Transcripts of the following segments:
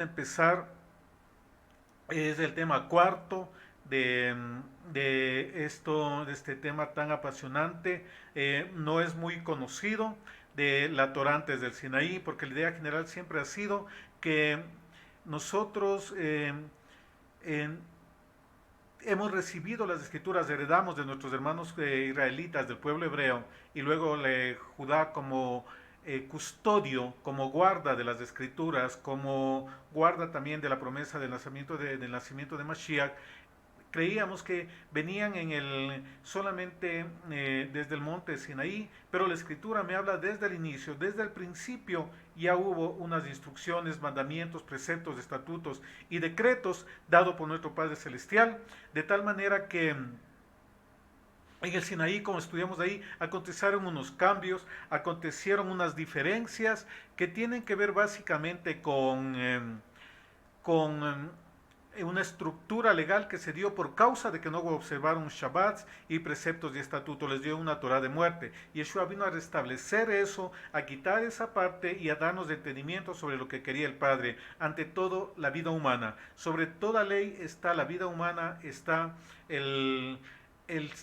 Empezar es el tema cuarto de, de este tema tan apasionante. No es muy conocido de la Torá antes del Sinaí, porque la idea general siempre ha sido que nosotros en- hemos recibido las escrituras, heredamos de nuestros hermanos israelitas del pueblo hebreo y luego Judá como custodio, como guarda de las escrituras, como guarda también de la promesa del nacimiento de Mashiach. Creíamos que venían solamente desde el monte Sinaí, pero la escritura me habla desde el inicio, desde el principio ya hubo unas instrucciones, mandamientos, preceptos, estatutos y decretos dados por nuestro Padre Celestial, de tal manera que en el Sinaí, como estudiamos ahí, acontecieron unos cambios, acontecieron unas diferencias que tienen que ver básicamente con una estructura legal que se dio por causa de que no observaron Shabbats y preceptos y estatutos, les dio una Torah de muerte. Yeshua vino a restablecer eso, a quitar esa parte y a darnos entendimiento sobre lo que quería el Padre. Ante todo, la vida humana. Sobre toda ley está la vida humana, está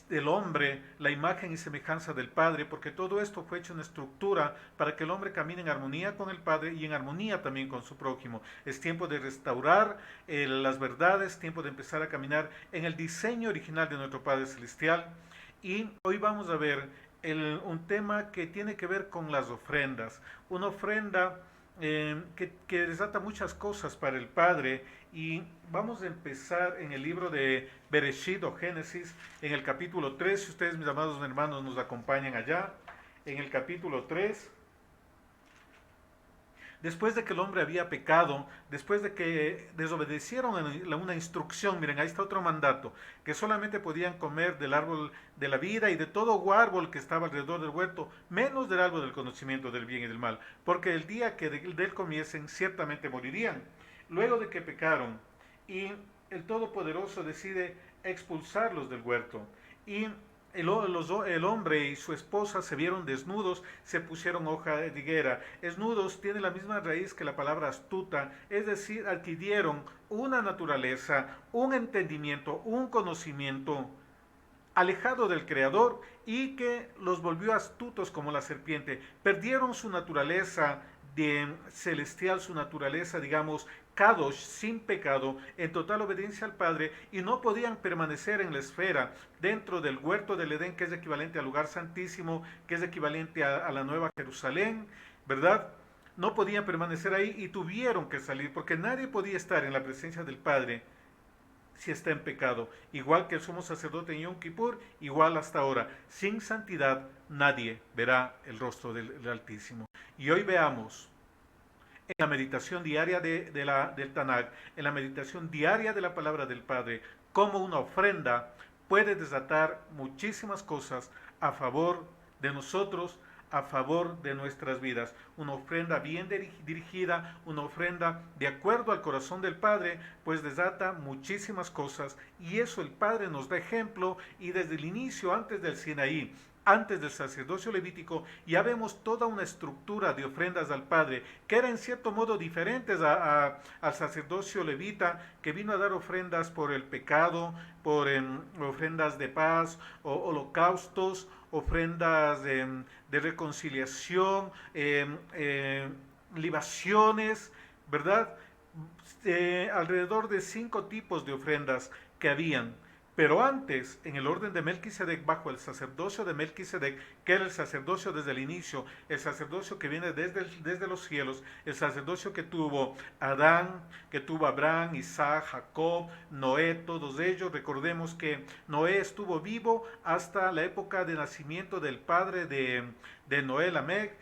el hombre, la imagen y semejanza del Padre, porque todo esto fue hecho en estructura para que el hombre camine en armonía con el Padre y en armonía también con su prójimo. Es tiempo de restaurar las verdades, tiempo de empezar a caminar en el diseño original de nuestro Padre Celestial. Y hoy vamos a ver un tema que tiene que ver con las ofrendas. Una ofrenda que desata muchas cosas para el Padre. Y vamos a empezar en el libro de Bereshit o Génesis, en el capítulo 3. Si ustedes, mis amados hermanos, nos acompañan allá, en el capítulo 3. Después de que el hombre había pecado, después de que desobedecieron una instrucción, miren, ahí está otro mandato, que solamente podían comer del árbol de la vida y de todo árbol que estaba alrededor del huerto, menos del árbol del conocimiento del bien y del mal, porque el día que de él comiesen, ciertamente morirían. Luego de que pecaron, y el Todopoderoso decide expulsarlos del huerto, y el hombre y su esposa se vieron desnudos, se pusieron hoja de higuera. Desnudos tiene la misma raíz que la palabra astuta, es decir, adquirieron una naturaleza, un entendimiento, un conocimiento alejado del Creador y que los volvió astutos como la serpiente. Perdieron su naturaleza celestial, su naturaleza, digamos, kadosh, sin pecado, en total obediencia al Padre, y no podían permanecer en la esfera, dentro del huerto del Edén, que es equivalente al lugar santísimo, que es equivalente a la Nueva Jerusalén, ¿verdad? No podían permanecer ahí y tuvieron que salir, porque nadie podía estar en la presencia del Padre si está en pecado. Igual que el sumo sacerdote en Yom Kippur, igual hasta ahora. Sin santidad nadie verá el rostro del Altísimo. Y hoy veamos en la meditación diaria del Tanakh, en la meditación diaria de la palabra del Padre, cómo una ofrenda puede desatar muchísimas cosas a favor de nosotros, a favor de nuestras vidas. Una ofrenda bien dirigida, una ofrenda de acuerdo al corazón del Padre, pues desata muchísimas cosas y eso el Padre nos da ejemplo y desde el inicio, antes del Sinaí, antes del sacerdocio levítico, ya vemos toda una estructura de ofrendas al Padre, que era en cierto modo diferentes al sacerdocio levita, que vino a dar ofrendas por el pecado, por ofrendas de paz, holocaustos, ofrendas de reconciliación, libaciones, ¿verdad? Alrededor de 5 tipos de ofrendas que habían. Pero antes, en el orden de Melquisedec, bajo el sacerdocio de Melquisedec, que era el sacerdocio desde el inicio, el sacerdocio que viene desde los cielos, el sacerdocio que tuvo Adán, que tuvo Abraham, Isaac, Jacob, Noé, todos ellos. Recordemos que Noé estuvo vivo hasta la época de nacimiento del padre de Noé, Lamec,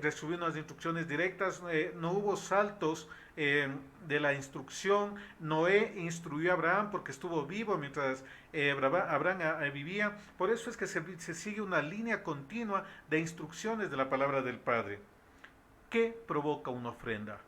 recibió unas instrucciones directas, no hubo saltos de la instrucción. Noé instruyó a Abraham porque estuvo vivo mientras Abraham vivía. Por eso es que se sigue una línea continua de instrucciones de la palabra del Padre. ¿Qué provoca una ofrenda?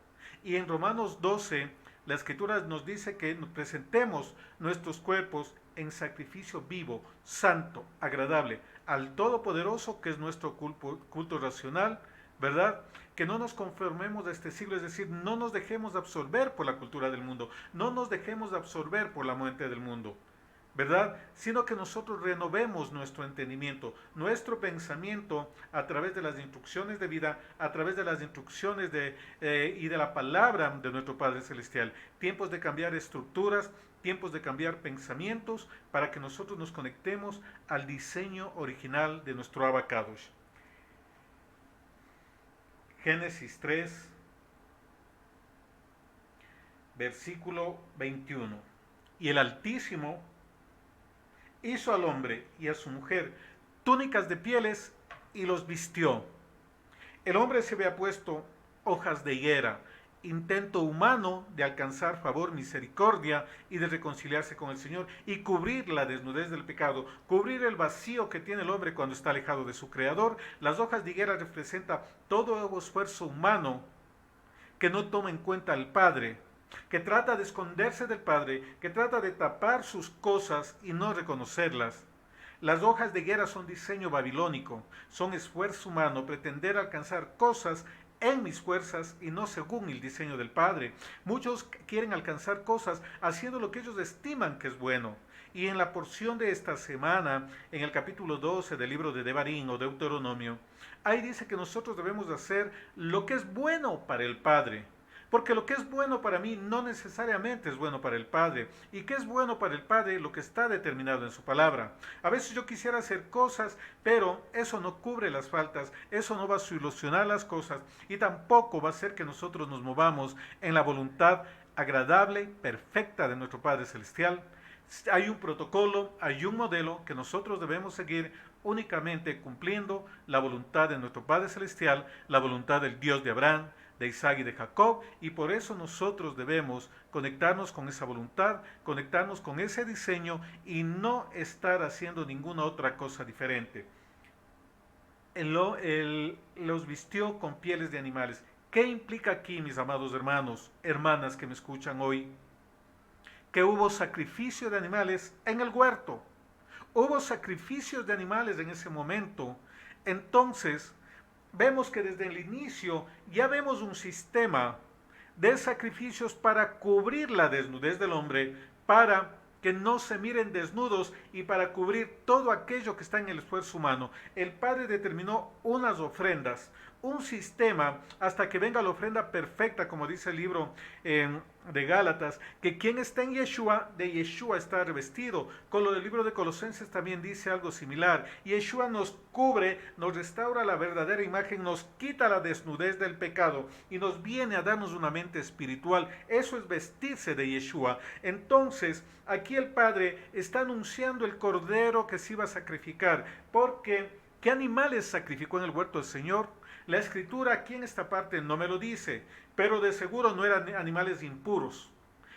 Y en Romanos 12, la Escritura nos dice que nos presentemos nuestros cuerpos en sacrificio vivo, santo, agradable, al Todopoderoso, que es nuestro culto racional, ¿verdad? Que no nos conformemos a este siglo, es decir, no nos dejemos absorber por la cultura del mundo, no nos dejemos absorber por la mente del mundo, ¿verdad? Sino que nosotros renovemos nuestro entendimiento, nuestro pensamiento a través de las instrucciones de vida, a través de las instrucciones y de la palabra de nuestro Padre Celestial. Tiempos de cambiar estructuras, tiempos de cambiar pensamientos, para que nosotros nos conectemos al diseño original de nuestro Abacadosh. Génesis 3, versículo 21. Y el Altísimo hizo al hombre y a su mujer túnicas de pieles y los vistió. El hombre se había puesto hojas de higuera, intento humano de alcanzar favor, misericordia y de reconciliarse con el Señor y cubrir la desnudez del pecado, cubrir el vacío que tiene el hombre cuando está alejado de su Creador. Las hojas de higuera representan todo esfuerzo humano que no toma en cuenta al Padre, que trata de esconderse del Padre, que trata de tapar sus cosas y no reconocerlas. Las hojas de higuera son diseño babilónico, son esfuerzo humano, pretender alcanzar cosas en mis fuerzas y no según el diseño del Padre. Muchos quieren alcanzar cosas haciendo lo que ellos estiman que es bueno. Y en la porción de esta semana, en el capítulo 12 del libro de Devarim o Deuteronomio, ahí dice que nosotros debemos hacer lo que es bueno para el Padre. Porque lo que es bueno para mí no necesariamente es bueno para el Padre. ¿Y qué es bueno para el Padre? Lo que está determinado en su palabra. A veces yo quisiera hacer cosas, pero eso no cubre las faltas, eso no va a solucionar las cosas y tampoco va a hacer que nosotros nos movamos en la voluntad agradable, perfecta de nuestro Padre Celestial. Hay un protocolo, hay un modelo que nosotros debemos seguir únicamente cumpliendo la voluntad de nuestro Padre Celestial, la voluntad del Dios de Abraham, de Isaac y de Jacob, y por eso nosotros debemos conectarnos con esa voluntad, conectarnos con ese diseño y no estar haciendo ninguna otra cosa diferente. Los vistió con pieles de animales. ¿Qué implica aquí, mis amados hermanos, hermanas que me escuchan hoy? Que hubo sacrificio de animales en el huerto. Hubo sacrificios de animales en ese momento. Entonces, vemos que desde el inicio ya vemos un sistema de sacrificios para cubrir la desnudez del hombre, para que no se miren desnudos y para cubrir todo aquello que está en el esfuerzo humano. El Padre determinó unas ofrendas, un sistema hasta que venga la ofrenda perfecta, como dice el libro de Gálatas, que quien está en Yeshua, de Yeshua está revestido. Con lo del libro de Colosenses también dice algo similar. Yeshua nos cubre, nos restaura la verdadera imagen, nos quita la desnudez del pecado y nos viene a darnos una mente espiritual. Eso es vestirse de Yeshua. Entonces, aquí el Padre está anunciando el cordero que se iba a sacrificar, porque ¿qué animales sacrificó en el huerto del Señor? La Escritura aquí en esta parte no me lo dice, pero de seguro no eran animales impuros,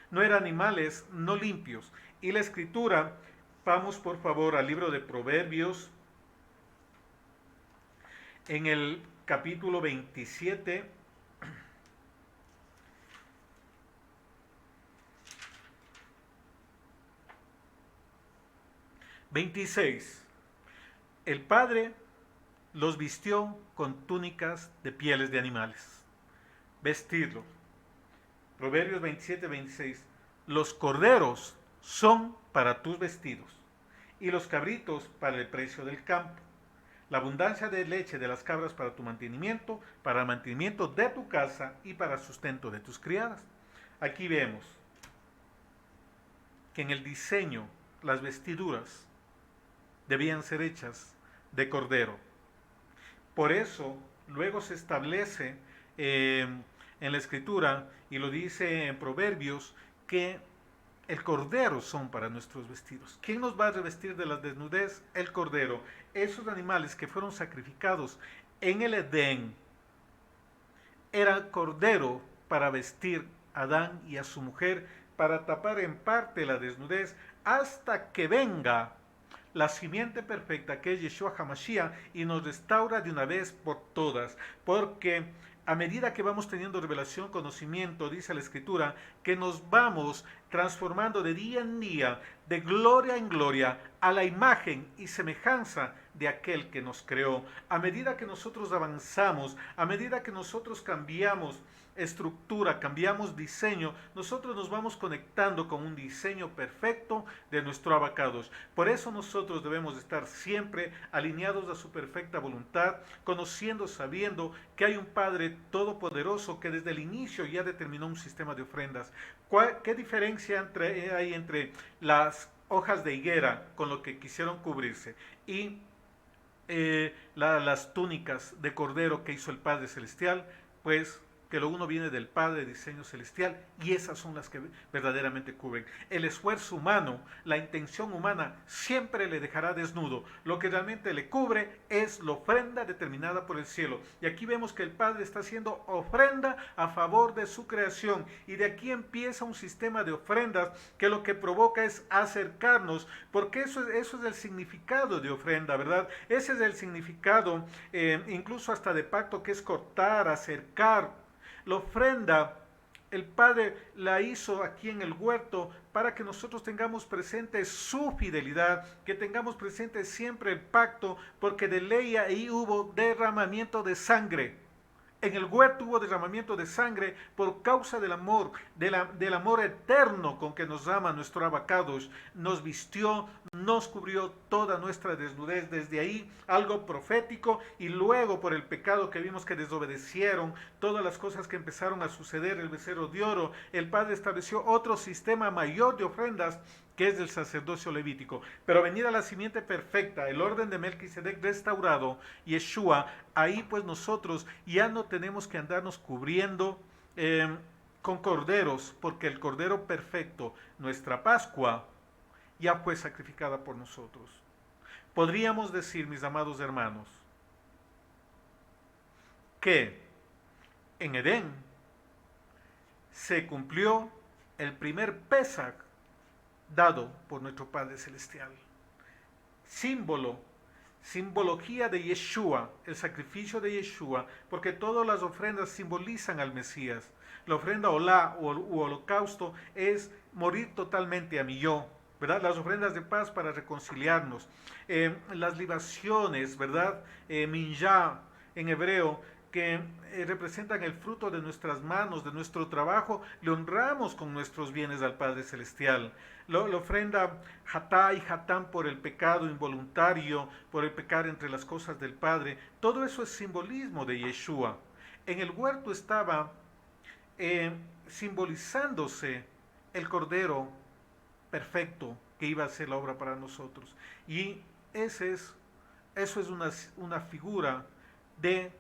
no eran animales no limpios. Y la Escritura, vamos por favor al libro de Proverbios, en el capítulo 27, el Padre los vistió con túnicas de pieles de animales. Vestirlo. Proverbios 27, 26. Los corderos son para tus vestidos y los cabritos para el precio del campo. La abundancia de leche de las cabras para tu mantenimiento, para el mantenimiento de tu casa y para el sustento de tus criadas. Aquí vemos que en el diseño las vestiduras debían ser hechas de cordero. Por eso luego se establece en la Escritura, y lo dice en Proverbios, que el cordero son para nuestros vestidos. ¿Quién nos va a revestir de la desnudez? El cordero. Esos animales que fueron sacrificados en el Edén eran cordero para vestir a Adán y a su mujer, para tapar en parte la desnudez hasta que venga la simiente perfecta, que es Yeshua HaMashiach, y nos restaura de una vez por todas, porque a medida que vamos teniendo revelación, conocimiento, dice la Escritura, que nos vamos transformando de día en día, de gloria en gloria, a la imagen y semejanza de aquel que nos creó. A medida que nosotros avanzamos, a medida que nosotros cambiamos estructura, cambiamos diseño, nosotros nos vamos conectando con un diseño perfecto de nuestro abacados. Por eso nosotros debemos estar siempre alineados a su perfecta voluntad, conociendo, sabiendo que hay un Padre todopoderoso que desde el inicio ya determinó un sistema de ofrendas. ¿Qué diferencia hay entre las hojas de higuera con lo que quisieron cubrirse y las túnicas de cordero que hizo el Padre Celestial? Pues que lo uno viene del Padre de diseño celestial y esas son las que verdaderamente cubren. El esfuerzo humano, la intención humana siempre le dejará desnudo. Lo que realmente le cubre es la ofrenda determinada por el cielo. Y aquí vemos que el Padre está haciendo ofrenda a favor de su creación y de aquí empieza un sistema de ofrendas que lo que provoca es acercarnos, porque eso es el significado de ofrenda, ¿verdad? Ese es el significado incluso hasta de pacto, que es cortar, acercar. La ofrenda, el Padre la hizo aquí en el huerto para que nosotros tengamos presente su fidelidad, que tengamos presente siempre el pacto, porque de ley ahí hubo derramamiento de sangre. En el huerto hubo derramamiento de sangre por causa del amor, del amor eterno con que nos ama nuestro abacados. Nos vistió, nos cubrió toda nuestra desnudez. Desde ahí algo profético, y luego por el pecado que vimos que desobedecieron, todas las cosas que empezaron a suceder, el becerro de oro, el Padre estableció otro sistema mayor de ofrendas, que es del sacerdocio levítico. Pero venir a la simiente perfecta, el orden de Melquisedec restaurado, Yeshua, ahí pues nosotros ya no tenemos que andarnos cubriendo con corderos, porque el cordero perfecto, nuestra Pascua, ya fue sacrificada por nosotros. Podríamos decir, mis amados hermanos, que en Edén se cumplió el primer Pesaj dado por nuestro Padre Celestial. Simbología de Yeshua, el sacrificio de Yeshua, porque todas las ofrendas simbolizan al Mesías. La ofrenda olá u holocausto es morir totalmente a mi yo, ¿verdad? Las ofrendas de paz para reconciliarnos. Las libaciones, ¿verdad? Minjá en hebreo, que representan el fruto de nuestras manos, de nuestro trabajo, le honramos con nuestros bienes al Padre Celestial. La ofrenda Hatá y Hatán por el pecado involuntario, por el pecar entre las cosas del Padre, todo eso es simbolismo de Yeshua. En el huerto estaba simbolizándose el Cordero perfecto que iba a hacer la obra para nosotros. Y eso es una figura de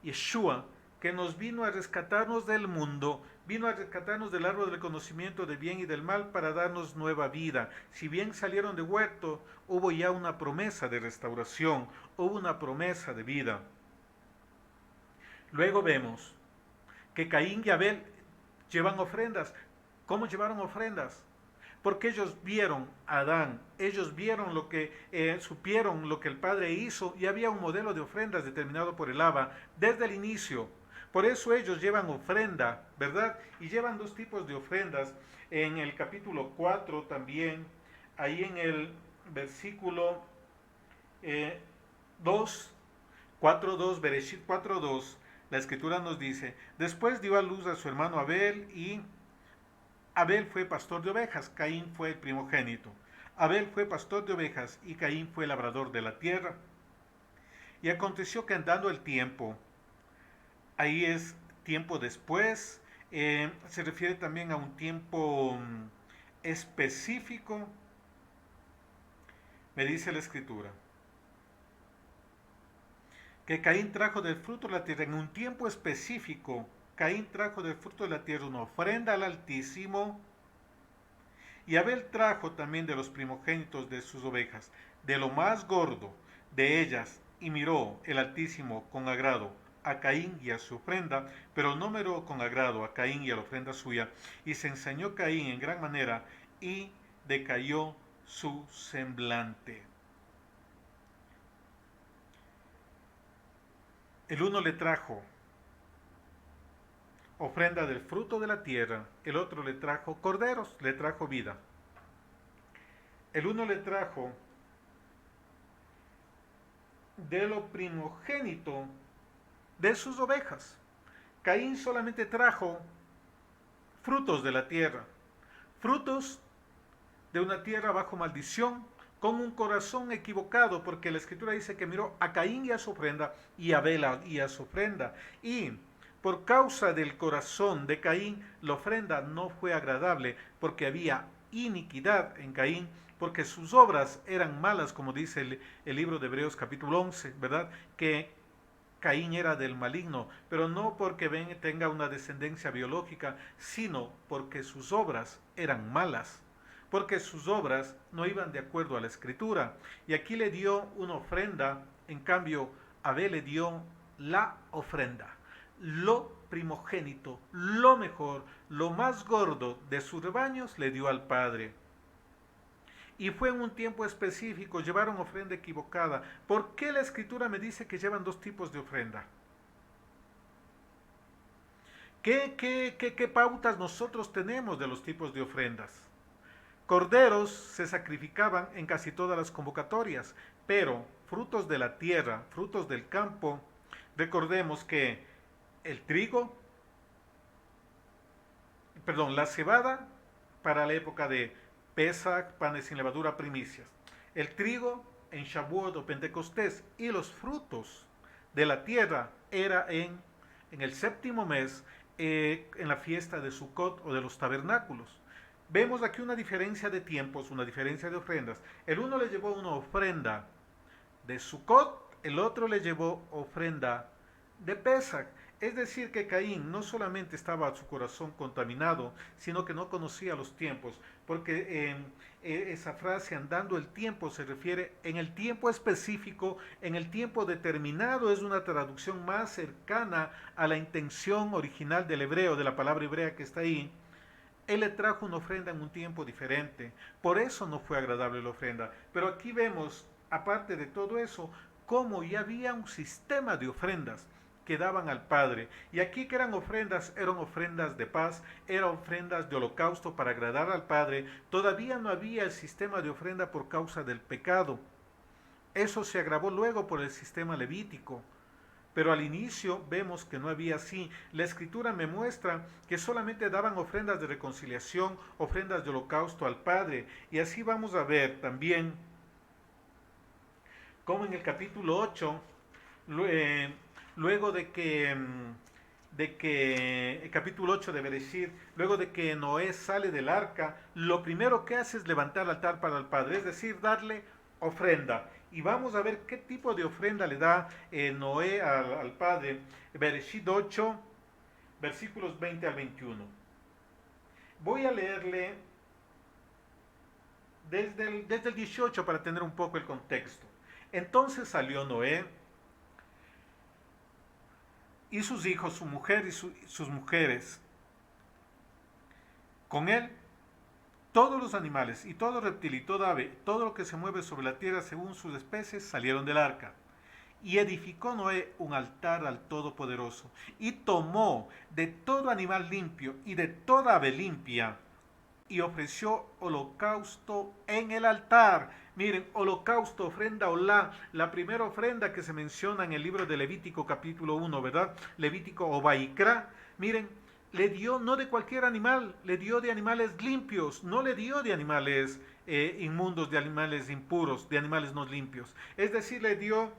Yeshua, que nos vino a rescatarnos del mundo, vino a rescatarnos del árbol del conocimiento del bien y del mal para darnos nueva vida. Si bien salieron de huerto, hubo ya una promesa de restauración, hubo una promesa de vida. Luego vemos que Caín y Abel llevan ofrendas. ¿Cómo llevaron ofrendas? Porque ellos vieron a Adán, ellos vieron supieron lo que el Padre hizo, y había un modelo de ofrendas determinado por el Abba desde el inicio. Por eso ellos llevan ofrenda, ¿verdad? Y llevan dos tipos de ofrendas. En el capítulo 4 también, ahí en el versículo 2, 4.2, Bereshit 4.2, la escritura nos dice: después dio a luz a su hermano Abel, y Abel fue pastor de ovejas, Caín fue el primogénito. Abel fue pastor de ovejas y Caín fue labrador de la tierra. Y aconteció que andando el tiempo, ahí es tiempo después, se refiere también a un tiempo específico, me dice la escritura, que Caín trajo del fruto de la tierra en un tiempo específico. Caín trajo del fruto de la tierra una ofrenda al Altísimo, y Abel trajo también de los primogénitos de sus ovejas, de lo más gordo de ellas, y miró el Altísimo con agrado a Caín y a su ofrenda, pero no miró con agrado a Caín y a la ofrenda suya, y se ensañó Caín en gran manera, y decayó su semblante. El uno le trajo ofrenda del fruto de la tierra, el otro le trajo corderos, le trajo vida. El uno le trajo de lo primogénito de sus ovejas. Caín solamente trajo frutos de la tierra, frutos de una tierra bajo maldición, con un corazón equivocado, porque la escritura dice que miró a Caín y a su ofrenda, y a Abel y a su ofrenda, y por causa del corazón de Caín, la ofrenda no fue agradable, porque había iniquidad en Caín, porque sus obras eran malas, como dice el libro de Hebreos capítulo 11, ¿verdad? Que Caín era del maligno, pero no porque tenga una descendencia biológica, sino porque sus obras eran malas, porque sus obras no iban de acuerdo a la escritura. Y aquí le dio una ofrenda, en cambio Abel le dio la ofrenda, lo primogénito, lo mejor, lo más gordo de sus rebaños le dio al Padre. Y fue en un tiempo específico, llevaron ofrenda equivocada. ¿Por qué la escritura me dice que llevan dos tipos de ofrenda? ¿Qué pautas nosotros tenemos de los tipos de ofrendas? Corderos se sacrificaban en casi todas las convocatorias, pero frutos de la tierra, frutos del campo, recordemos que el trigo, la cebada para la época de Pesach, panes sin levadura, primicias. El trigo en Shavuot o Pentecostés, y los frutos de la tierra era en el séptimo mes, en la fiesta de Sukkot o de los tabernáculos. Vemos aquí una diferencia de tiempos, una diferencia de ofrendas. El uno le llevó una ofrenda de Sukkot, el otro le llevó ofrenda de Pesach. Es decir, que Caín no solamente estaba su corazón contaminado, sino que no conocía los tiempos, porque esa frase andando el tiempo se refiere en el tiempo específico, en el tiempo determinado, es una traducción más cercana a la intención original del hebreo, de la palabra hebrea que está ahí. Él le trajo una ofrenda en un tiempo diferente, por eso no fue agradable la ofrenda. Pero aquí vemos, aparte de todo eso, cómo ya había un sistema de ofrendas que daban al Padre. Y aquí que eran ofrendas de paz, eran ofrendas de holocausto para agradar al Padre. Todavía no había el sistema de ofrenda por causa del pecado. Eso se agravó luego por el sistema levítico. Pero al inicio vemos que no había así. La escritura me muestra que solamente daban ofrendas de reconciliación, ofrendas de holocausto al Padre. Y así vamos a ver también como en el capítulo 8, luego de que el capítulo 8 de Bereshit, luego de que Noé sale del arca, lo primero que hace es levantar altar para el Padre, es decir, darle ofrenda. Y vamos a ver qué tipo de ofrenda le da Noé al Padre. Bereshit 8, versículos 20 al 21. Voy a leerle desde el 18 para tener un poco el contexto. Entonces salió Noé y sus hijos, su mujer y sus mujeres, con él todos los animales y todo reptil y toda ave, todo lo que se mueve sobre la tierra según sus especies, salieron del arca. Y edificó Noé un altar al Todopoderoso, y tomó de todo animal limpio y de toda ave limpia, y ofreció holocausto en el altar. Miren, holocausto, ofrenda olá, la primera ofrenda que se menciona en el libro de Levítico capítulo 1, ¿verdad? Levítico o Baikra. Miren, le dio no de cualquier animal, le dio de animales limpios, no le dio de animales inmundos, de animales impuros, de animales no limpios. Es decir, le dio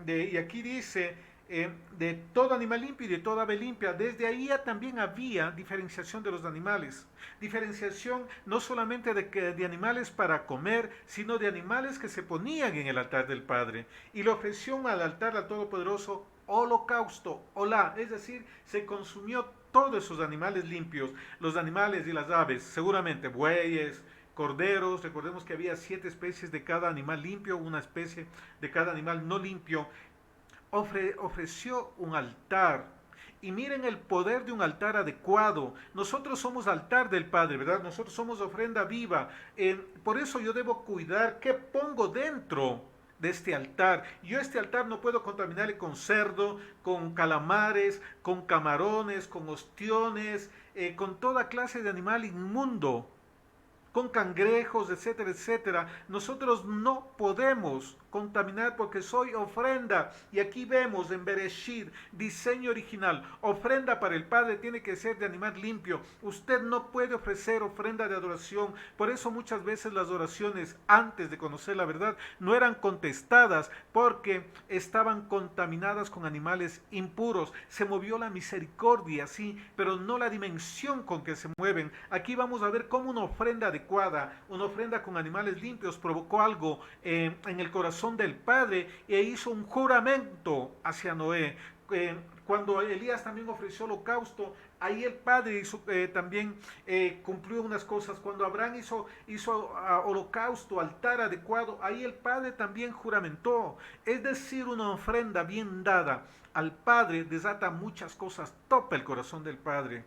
y aquí dice, de todo animal limpio y de toda ave limpia. Desde ahí ya también había diferenciación de los animales. Diferenciación no solamente de animales para comer, sino de animales que se ponían en el altar del Padre. Y le ofreció al altar al Todopoderoso holocausto, olá, es decir, se consumió todos esos animales limpios, los animales y las aves, seguramente bueyes, corderos. Recordemos que había 7 especies de cada animal limpio, una especie de cada animal no limpio. Ofreció un altar. Y miren el poder de un altar adecuado. Nosotros somos altar del Padre, ¿verdad? Nosotros somos ofrenda viva. Por eso yo debo cuidar qué pongo dentro de este altar. Yo este altar no puedo contaminarle con cerdo, con calamares, con camarones, con ostiones, con toda clase de animal inmundo. con cangrejos, etcétera, etcétera. Nosotros no podemos contaminar porque soy ofrenda. Y aquí vemos en Bereshit, diseño original, ofrenda para el Padre tiene que ser de animal limpio. Usted no puede ofrecer ofrenda de adoración. Por eso muchas veces las oraciones antes de conocer la verdad no eran contestadas porque estaban contaminadas con animales impuros. Se movió la misericordia, sí, pero no la dimensión con que se mueven. Aquí vamos a ver cómo una ofrenda adecuada, una ofrenda con animales limpios provocó algo en el corazón del Padre e hizo un juramento hacia Noé. Cuando Elías también ofreció holocausto, ahí el Padre hizo, también cumplió unas cosas. Cuando Abraham hizo holocausto, altar adecuado, ahí el Padre también juramentó. Es decir, una ofrenda bien dada al Padre desata muchas cosas, topa el corazón del Padre.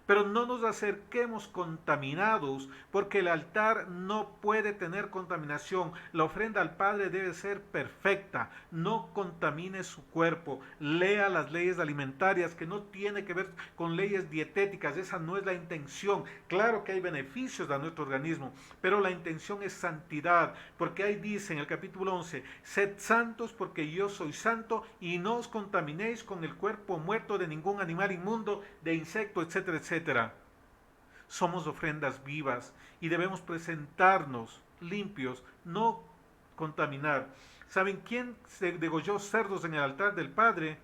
Pero no nos acerquemos contaminados, porque el altar no puede tener contaminación. La ofrenda al Padre debe ser perfecta, no contamine su cuerpo. Lea las leyes alimentarias, que no tiene que ver con leyes dietéticas, esa no es la intención. Claro que hay beneficios a nuestro organismo, pero la intención es santidad, porque ahí dice en el capítulo 11, sed santos porque yo soy santo, y no os contaminéis con el cuerpo muerto de ningún animal inmundo, de insecto, etcétera, etcétera. Somos ofrendas vivas y debemos presentarnos limpios, no contaminar. ¿Saben quién se degolló cerdos en el altar del Padre?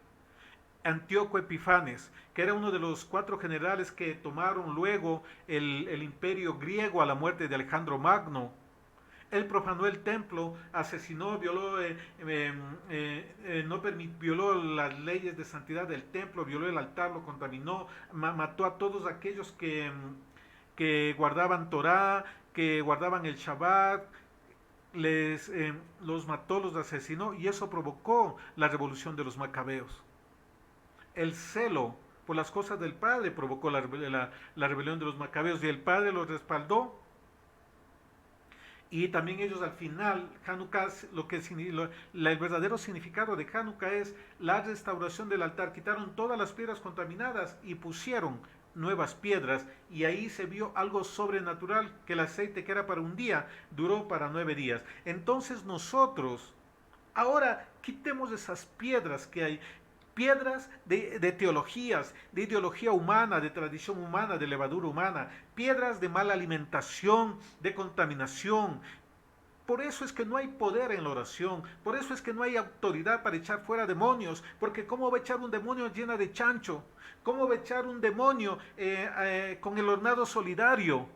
Antíoco Epifanes, que era uno de los 4 generales que tomaron luego el imperio griego a la muerte de Alejandro Magno. Él profanó el templo, asesinó, violó, violó las leyes de santidad del templo, violó el altar, lo contaminó, mató a todos aquellos que guardaban Torá, que guardaban el Shabbat, los mató, los asesinó, y eso provocó la revolución de los macabeos. El celo por las cosas del Padre provocó la rebelión de los macabeos, y el Padre los respaldó. Y también ellos al final, Hanukkah, el verdadero significado de Hanukkah es la restauración del altar. Quitaron todas las piedras contaminadas y pusieron nuevas piedras, y ahí se vio algo sobrenatural, que el aceite que era para un día duró para 9 días. Entonces nosotros ahora quitemos esas piedras que hay, piedras de teologías, de ideología humana, de tradición humana, de levadura humana, piedras de mala alimentación, de contaminación. Por eso es que no hay poder en la oración, por eso es que no hay autoridad para echar fuera demonios, porque ¿cómo va a echar un demonio llena de chancho? ¿Cómo va a echar un demonio con el hornado solidario?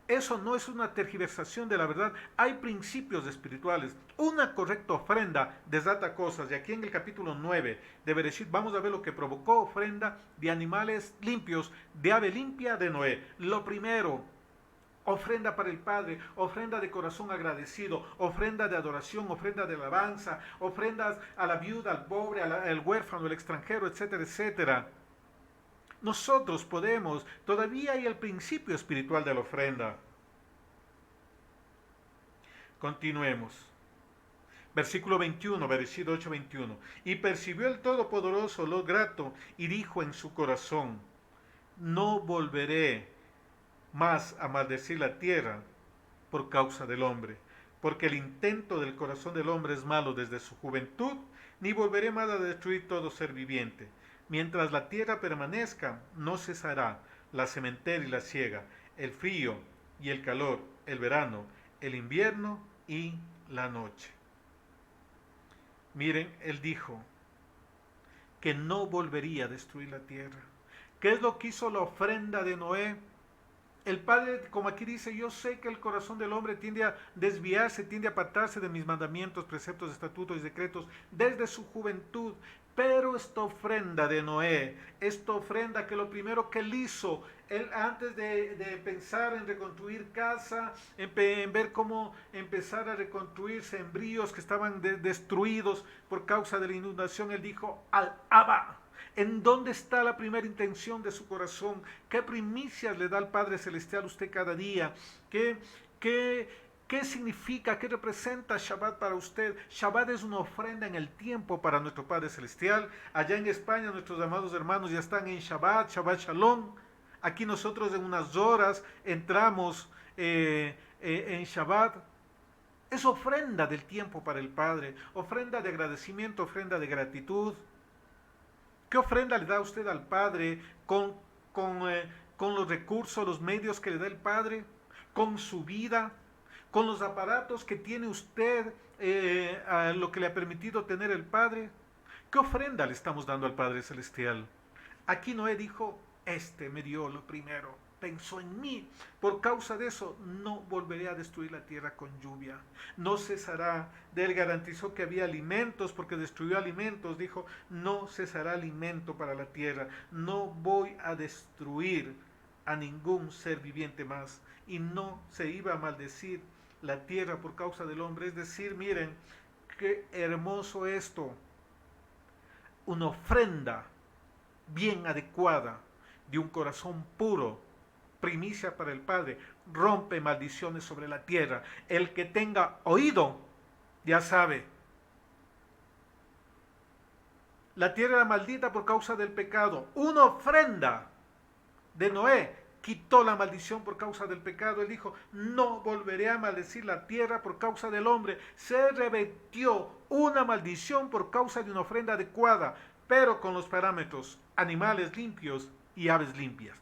Eso no es una tergiversación de la verdad. Hay principios espirituales. Una correcta ofrenda desata cosas. Y aquí en el capítulo 9 de Bereshit vamos a ver lo que provocó ofrenda de animales limpios, de ave limpia de Noé. Lo primero, ofrenda para el Padre, ofrenda de corazón agradecido, ofrenda de adoración, ofrenda de alabanza, ofrendas a la viuda, al pobre, al huérfano, al extranjero, etcétera, etcétera. Nosotros podemos, todavía hay el principio espiritual de la ofrenda. Continuemos. Versículo 21, Bereshit 8, 21. Y percibió el Todopoderoso lo grato y dijo en su corazón, no volveré más a maldecir la tierra por causa del hombre, porque el intento del corazón del hombre es malo desde su juventud, ni volveré más a destruir todo ser viviente. Mientras la tierra permanezca, no cesará la sementera y la siega, el frío y el calor, el verano, el invierno y la noche. Miren, él dijo que no volvería a destruir la tierra. ¿Qué es lo que hizo la ofrenda de Noé? El Padre, como aquí dice, yo sé que el corazón del hombre tiende a desviarse, tiende a apartarse de mis mandamientos, preceptos, estatutos y decretos desde su juventud. Pero esta ofrenda de Noé, esta ofrenda que lo primero que él hizo, él antes de pensar en reconstruir casa, en ver cómo empezar a reconstruir sembríos que estaban destruidos por causa de la inundación, él dijo al Abba. ¿En dónde está la primera intención de su corazón? ¿Qué primicias le da al Padre Celestial usted cada día? ¿Qué significa, qué representa Shabbat para usted? Shabbat es una ofrenda en el tiempo para nuestro Padre Celestial. Allá en España nuestros amados hermanos ya están en Shabbat, Shabbat Shalom. Aquí nosotros en unas horas entramos en Shabbat. Es ofrenda del tiempo para el Padre, ofrenda de agradecimiento, ofrenda de gratitud. ¿Qué ofrenda le da usted al Padre con, con los recursos, los medios que le da el Padre? ¿Con su vida? ¿Con los aparatos que tiene usted, a lo que le ha permitido tener el Padre? ¿Qué ofrenda le estamos dando al Padre Celestial? Aquí Noé dijo, este me dio lo primero, pensó en mí. Por causa de eso, no volveré a destruir la tierra con lluvia. No cesará. De él garantizó que había alimentos, porque destruyó alimentos. Dijo, no cesará alimento para la tierra. No voy a destruir a ningún ser viviente más. Y no se iba a maldecir la tierra por causa del hombre. Es decir, miren, qué hermoso esto. Una ofrenda bien adecuada, de un corazón puro, primicia para el Padre, rompe maldiciones sobre la tierra. El que tenga oído, ya sabe. La tierra era maldita por causa del pecado. Una ofrenda de Noé quitó la maldición por causa del pecado. Él dijo, no volveré a maldecir la tierra por causa del hombre. Se revertió una maldición por causa de una ofrenda adecuada, pero con los parámetros: animales limpios y aves limpias.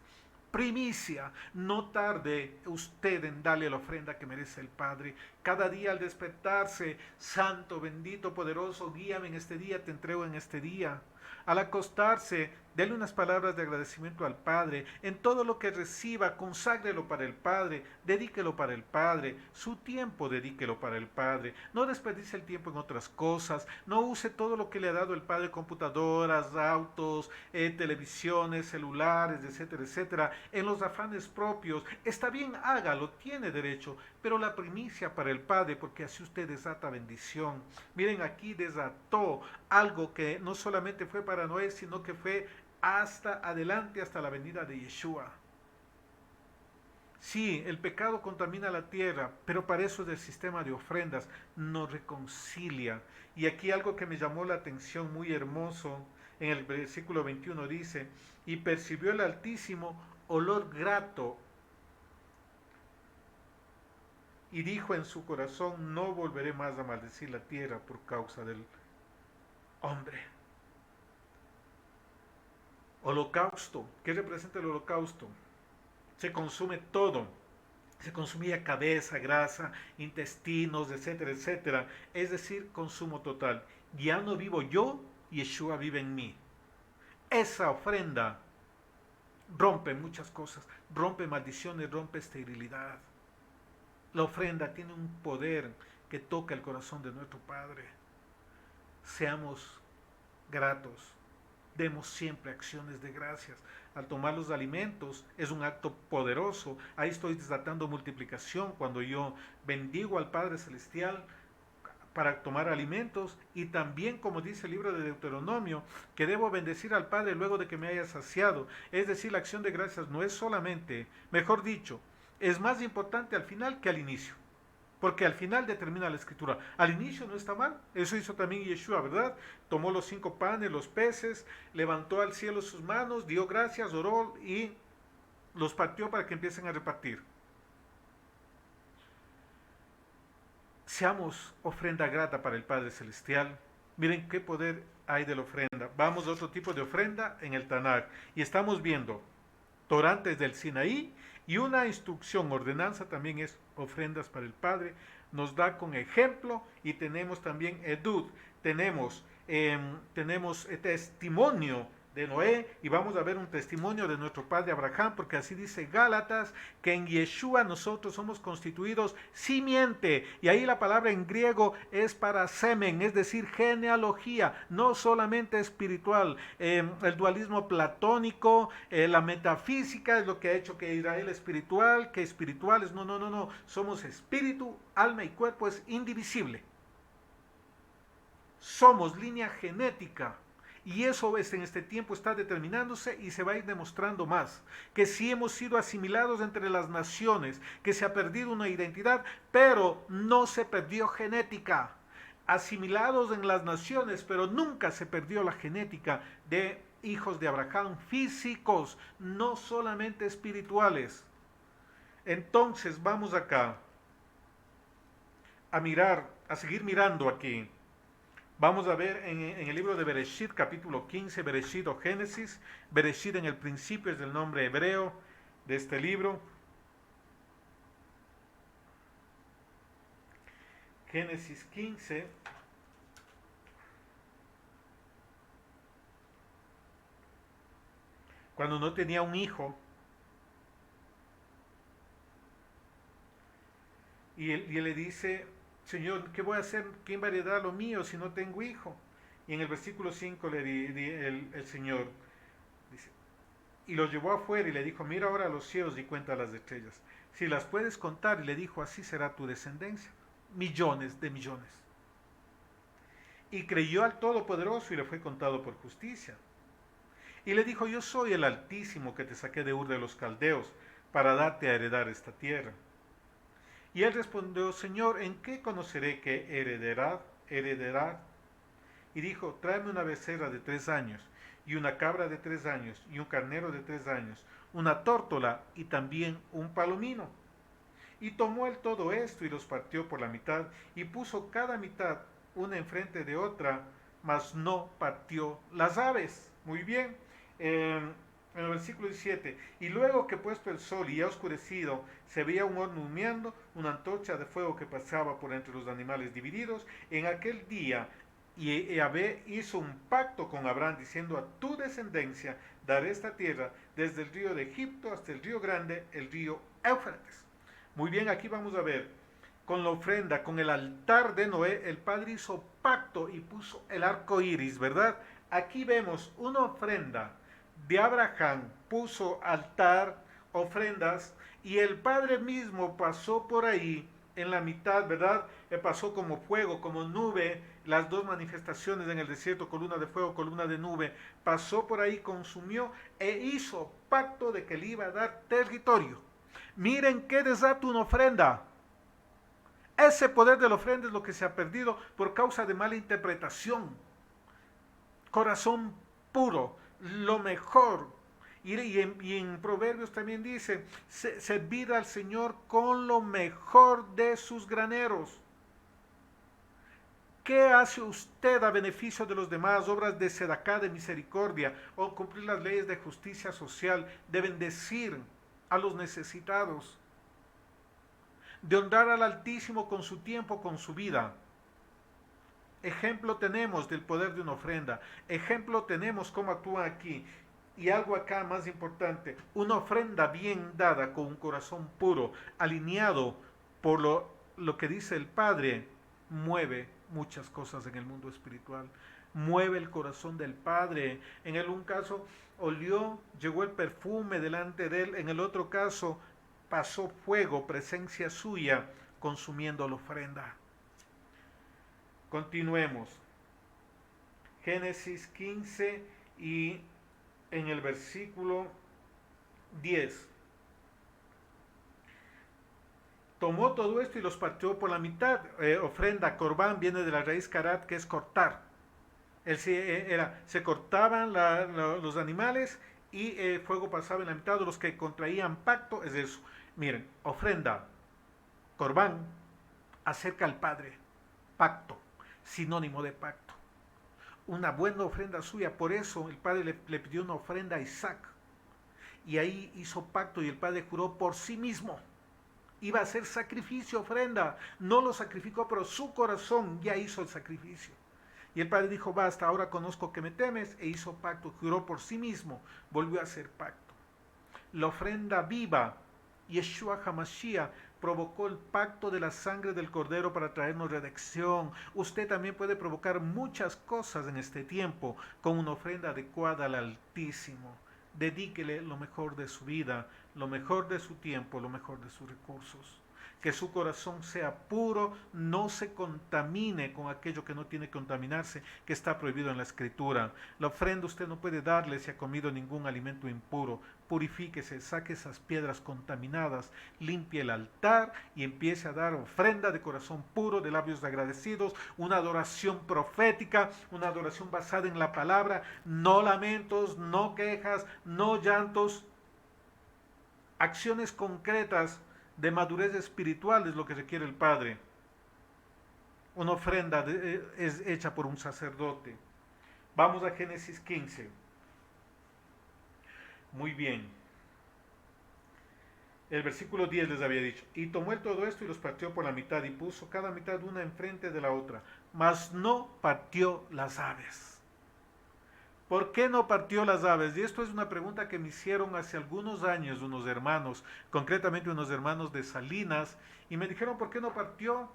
Primicia, no tarde usted en darle la ofrenda que merece el Padre. Cada día al despertarse, santo, bendito, poderoso, guíame en este día, te entrego en este día. Al acostarse, dele unas palabras de agradecimiento al Padre. En todo lo que reciba, conságrelo para el Padre, dedíquelo para el Padre. Su tiempo, dedíquelo para el Padre. No desperdicie el tiempo en otras cosas. No use todo lo que le ha dado el Padre: computadoras, autos, televisiones, celulares, etcétera, etcétera, en los afanes propios. Está bien, hágalo, tiene derecho, pero la primicia para el Padre, porque así usted desata bendición. Miren, aquí desató algo que no solamente fue para Noé, sino que fue hasta adelante, hasta la venida de Yeshua. Sí, el pecado contamina la tierra, pero para eso es el sistema de ofrendas, nos reconcilia. Y aquí algo que me llamó la atención muy hermoso, en el versículo 21 dice, y percibió el Altísimo olor grato, y dijo en su corazón, no volveré más a maldecir la tierra por causa del hombre. Holocausto. ¿Qué representa el holocausto? Se consume todo. Se consumía cabeza, grasa, intestinos, etcétera, etcétera. Es decir, consumo total. Ya no vivo yo, Yeshua vive en mí. Esa ofrenda rompe muchas cosas, rompe maldiciones, rompe esterilidad. La ofrenda tiene un poder que toca el corazón de nuestro Padre. Seamos gratos, demos siempre acciones de gracias. Al tomar los alimentos es un acto poderoso. Ahí estoy desatando multiplicación cuando yo bendigo al Padre Celestial para tomar alimentos, y también, como dice el libro de Deuteronomio, que debo bendecir al Padre luego de que me haya saciado. Es decir, la acción de gracias no es solamente, mejor dicho, es más importante al final que al inicio, porque al final determina la Escritura. Al inicio no está mal, eso hizo también Yeshua, ¿verdad? Tomó los 5 panes, los peces, levantó al cielo sus manos, dio gracias, oró y los partió para que empiecen a repartir. Seamos ofrenda grata para el Padre Celestial. Miren qué poder hay de la ofrenda. Vamos a otro tipo de ofrenda en el Tanakh, y estamos viendo Torantes del Sinaí, y una instrucción, ordenanza también es ofrendas para el Padre. Nos da con ejemplo, y tenemos también edud, tenemos testimonio de Noé, y vamos a ver un testimonio de nuestro padre Abraham, porque así dice Gálatas, que en Yeshua nosotros somos constituidos simiente, y ahí la palabra en griego es para semen, es decir, genealogía, no solamente espiritual. El dualismo platónico, la metafísica es lo que ha hecho que Israel espiritual, que espirituales, no, somos espíritu, alma y cuerpo, es indivisible. Somos línea genética. Y eso en este tiempo está determinándose y se va a ir demostrando más. Que sí hemos sido asimilados entre las naciones, que se ha perdido una identidad, pero no se perdió genética. Asimilados en las naciones, pero nunca se perdió la genética de hijos de Abraham físicos, no solamente espirituales. Entonces vamos acá a mirar, a seguir mirando aquí. Vamos a ver en el libro de Bereshit, capítulo 15, Bereshit o Génesis. Bereshit en el principio es el nombre hebreo de este libro. Génesis 15. Cuando no tenía un hijo, y él le dice, Señor, ¿qué voy a hacer? ¿Quién va a heredar lo mío si no tengo hijo? Y en el versículo 5 el Señor dice, y los llevó afuera y le dijo, mira ahora los cielos y cuenta las estrellas. Si las puedes contar, y le dijo, así será tu descendencia. Millones de millones. Y creyó al Todopoderoso y le fue contado por justicia. Y le dijo, yo soy el Altísimo que te saqué de Ur de los Caldeos para darte a heredar esta tierra. Y él respondió, Señor, ¿en qué conoceré que heredará? Y dijo, tráeme una becerra de 3 años, y una cabra de 3 años, y un carnero de 3 años, una tórtola y también un palomino. Y tomó él todo esto y los partió por la mitad, y puso cada mitad una enfrente de otra, mas no partió las aves. Muy bien. En el versículo 17, y luego que puesto el sol y ya oscurecido, se veía un horno humeando, una antorcha de fuego que pasaba por entre los animales divididos. En aquel día Yahvé hizo un pacto con Abraham, diciendo, a tu descendencia daré esta tierra, desde el río de Egipto hasta el río grande, el río Éufrates. Muy bien, aquí vamos a ver, con la ofrenda, con el altar de Noé, el Padre hizo pacto y puso el arco iris, ¿verdad? Aquí vemos una ofrenda de Abraham, puso altar, ofrendas, y el Padre mismo pasó por ahí en la mitad, ¿verdad? Pasó como fuego, como nube, las dos manifestaciones en el desierto, columna de fuego, columna de nube, pasó por ahí, consumió e hizo pacto de que le iba a dar territorio. Miren qué desata una ofrenda. Ese poder de la ofrenda es lo que se ha perdido por causa de mala interpretación. Corazón puro, lo mejor. Y en Proverbios también dice, servir al Señor con lo mejor de sus graneros. ¿Qué hace usted a beneficio de los demás? Obras de sedacá, de misericordia, o cumplir las leyes de justicia social, de bendecir a los necesitados, de honrar al Altísimo con su tiempo, con su vida. Ejemplo tenemos del poder de una ofrenda. Ejemplo tenemos cómo actúa aquí. Y algo acá más importante, una ofrenda bien dada con un corazón puro, alineado por lo que dice el Padre, mueve muchas cosas en el mundo espiritual. Mueve el corazón del Padre. En un caso olió, llegó el perfume delante de él. En el otro caso pasó fuego, presencia suya, consumiendo la ofrenda. Continuemos. Génesis 15 y en el versículo 10. Tomó todo esto y los partió por la mitad. Ofrenda, corbán, viene de la raíz karat, que es cortar. Se cortaban los animales y fuego pasaba en la mitad. De los que contraían pacto, es eso. Miren, ofrenda, corbán, acerca al Padre, pacto, sinónimo de pacto. Una buena ofrenda suya, por eso el Padre le pidió una ofrenda a Isaac. Y ahí hizo pacto y el Padre juró por sí mismo. Iba a hacer sacrificio, ofrenda. No lo sacrificó, pero su corazón ya hizo el sacrificio. Y el Padre dijo, basta, ahora conozco que me temes, e hizo pacto, juró por sí mismo, volvió a hacer pacto. La ofrenda viva, Yeshua HaMashiach, provocó el pacto de la sangre del Cordero para traernos redención. Usted también puede provocar muchas cosas en este tiempo con una ofrenda adecuada al Altísimo. Dedíquele lo mejor de su vida, lo mejor de su tiempo, lo mejor de sus recursos. que su corazón sea puro, no se contamine con aquello que no tiene que contaminarse, que está prohibido en la Escritura. La ofrenda usted no puede darle si ha comido ningún alimento impuro. Purifíquese, saque esas piedras contaminadas, limpie el altar y empiece a dar ofrenda de corazón puro, de labios agradecidos, una adoración profética, una adoración basada en la palabra, no lamentos, no quejas, no llantos, acciones concretas de madurez espiritual es lo que requiere el Padre. Una ofrenda es hecha por un sacerdote. Vamos a Génesis 15. Muy bien. El versículo 10 les había dicho, y tomó él todo esto y los partió por la mitad y puso cada mitad una enfrente de la otra, mas no partió las aves. ¿Por qué no partió las aves? Y esto es una pregunta que me hicieron hace algunos años unos hermanos, concretamente unos hermanos de Salinas, y me dijeron, ¿por qué no partió?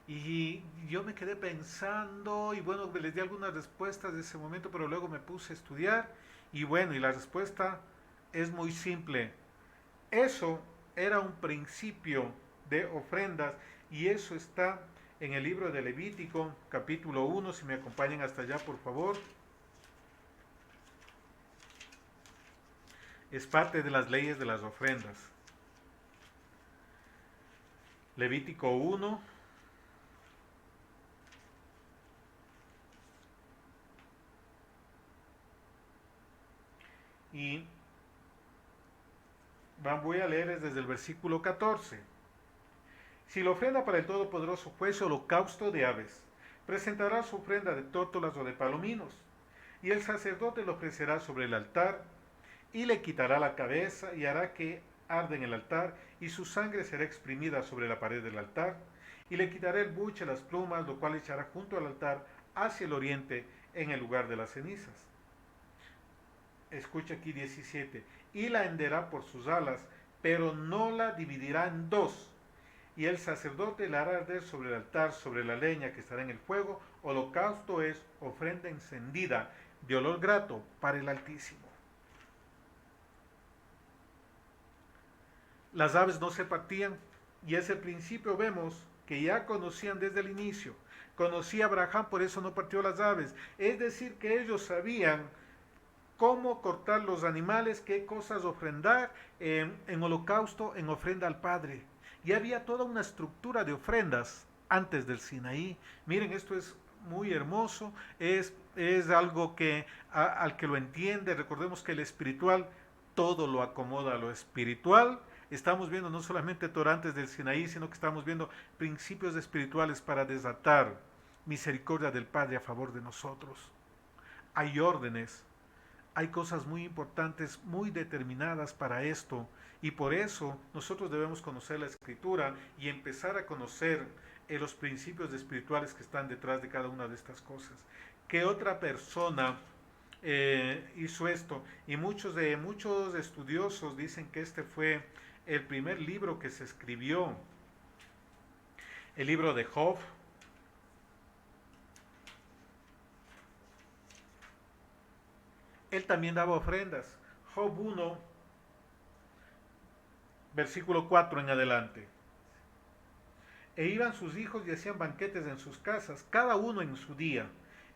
Y yo me quedé pensando, y bueno, les di algunas respuestas de ese momento, pero luego me puse a estudiar, y bueno, y la respuesta es muy simple. Eso era un principio de ofrendas, y eso está en el libro de Levítico, capítulo 1, si me acompañan hasta allá, por favor. Es parte de las leyes de las ofrendas. Levítico 1. Y voy a leer desde el versículo 14. Si la ofrenda para el Todopoderoso fuese holocausto de aves, presentará su ofrenda de tórtolas o de palominos, y el sacerdote lo ofrecerá sobre el altar, y le quitará la cabeza y hará que arde en el altar, y su sangre será exprimida sobre la pared del altar, y le quitará el buche, las plumas, lo cual echará junto al altar hacia el oriente en el lugar de las cenizas. Escucha aquí 17, y la henderá por sus alas, pero no la dividirá en dos, y el sacerdote la hará arder sobre el altar, sobre la leña que estará en el fuego. Holocausto es ofrenda encendida, de olor grato para el Altísimo. Las aves no se partían, y ese principio vemos que ya conocían desde el inicio. Conocía a Abraham, por eso no partió las aves. Es decir, que ellos sabían cómo cortar los animales, qué cosas ofrendar en holocausto, en ofrenda al Padre. Y había toda una estructura de ofrendas antes del Sinaí. Miren, esto es muy hermoso, es algo que al que lo entiende, recordemos que el espiritual todo lo acomoda a lo espiritual. Estamos viendo no solamente Torah antes del Sinaí, sino que estamos viendo principios espirituales para desatar misericordia del Padre a favor de nosotros. Hay órdenes, hay cosas muy importantes, muy determinadas para esto, y por eso nosotros debemos conocer la Escritura y empezar a conocer los principios espirituales que están detrás de cada una de estas cosas. ¿Qué otra persona hizo esto? Y muchos estudiosos dicen que este fue el primer libro que se escribió, el libro de Job. Él también daba ofrendas. Job 1, versículo 4 en adelante. E iban sus hijos y hacían banquetes en sus casas, cada uno en su día,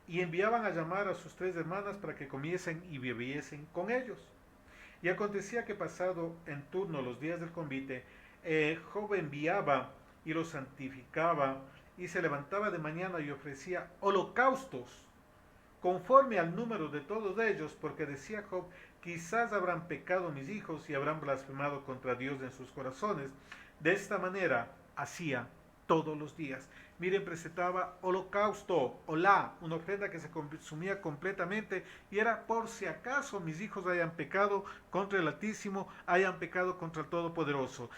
y enviaban a llamar a sus 3 hermanas para que comiesen y bebiesen con ellos. Y acontecía que pasado en turno los días del convite, Job enviaba y los santificaba, y se levantaba de mañana y ofrecía holocaustos, conforme al número de todos ellos, porque decía Job, quizás habrán pecado mis hijos y habrán blasfemado contra Dios en sus corazones. De esta manera hacía todos los días. Miren, presentaba holocausto, olá, una ofrenda que se consumía completamente, y era por si acaso mis hijos hayan pecado contra el Altísimo, hayan pecado contra el Todopoderoso.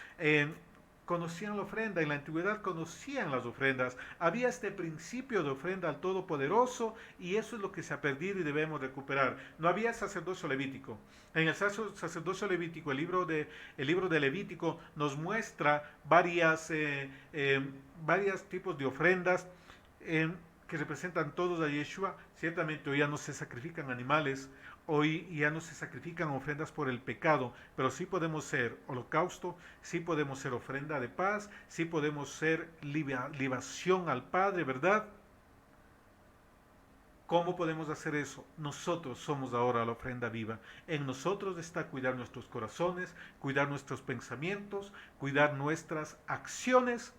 Conocían la ofrenda, en la antigüedad conocían las ofrendas, había este principio de ofrenda al Todopoderoso, y eso es lo que se ha perdido y debemos recuperar. No había sacerdocio levítico. En el sacerdocio levítico, el libro de Levítico nos muestra varios tipos de ofrendas que representan todos a Yeshua. Ciertamente hoy ya no se sacrifican animales, Hoy ya no se sacrifican ofrendas por el pecado, pero sí podemos ser holocausto, sí podemos ser ofrenda de paz, sí podemos ser libación al Padre, ¿verdad? ¿Cómo podemos hacer eso? Nosotros somos ahora la ofrenda viva. En nosotros está cuidar nuestros corazones, cuidar nuestros pensamientos, cuidar nuestras acciones,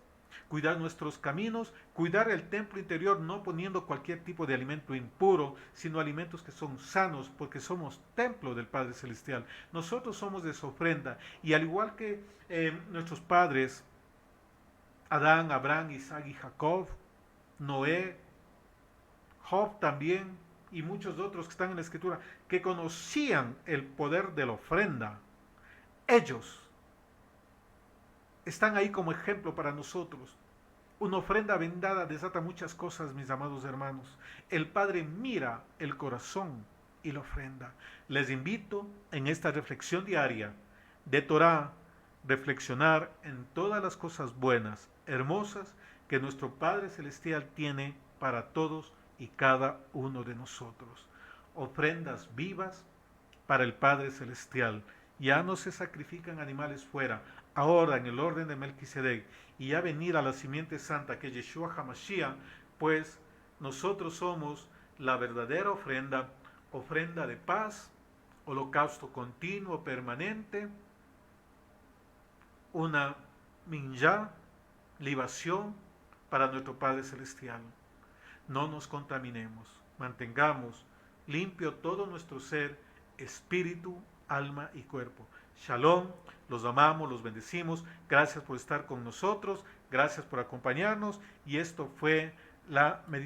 cuidar nuestros caminos, cuidar el templo interior, no poniendo cualquier tipo de alimento impuro, sino alimentos que son sanos, porque somos templo del Padre Celestial. Nosotros somos de esa ofrenda. Y al igual que nuestros padres, Adán, Abraham, Isaac y Jacob, Noé, Job también y muchos otros que están en la escritura, que conocían el poder de la ofrenda, ellos están ahí como ejemplo para nosotros. Una ofrenda vendada desata muchas cosas, mis amados hermanos. El Padre mira el corazón y la ofrenda. Les invito en esta reflexión diaria de Torah, reflexionar en todas las cosas buenas, hermosas, que nuestro Padre Celestial tiene para todos y cada uno de nosotros. Ofrendas vivas para el Padre Celestial. Ya no se sacrifican animales fuera, ahora en el orden de Melquisedec, y ya venir a la simiente santa que es Yeshua HaMashiach, pues nosotros somos la verdadera ofrenda, ofrenda de paz, holocausto continuo, permanente, una minjá, libación para nuestro Padre Celestial. No nos contaminemos, mantengamos limpio todo nuestro ser, espíritu, alma y cuerpo. Shalom, los amamos, los bendecimos, gracias por estar con nosotros, gracias por acompañarnos y esto fue la meditación.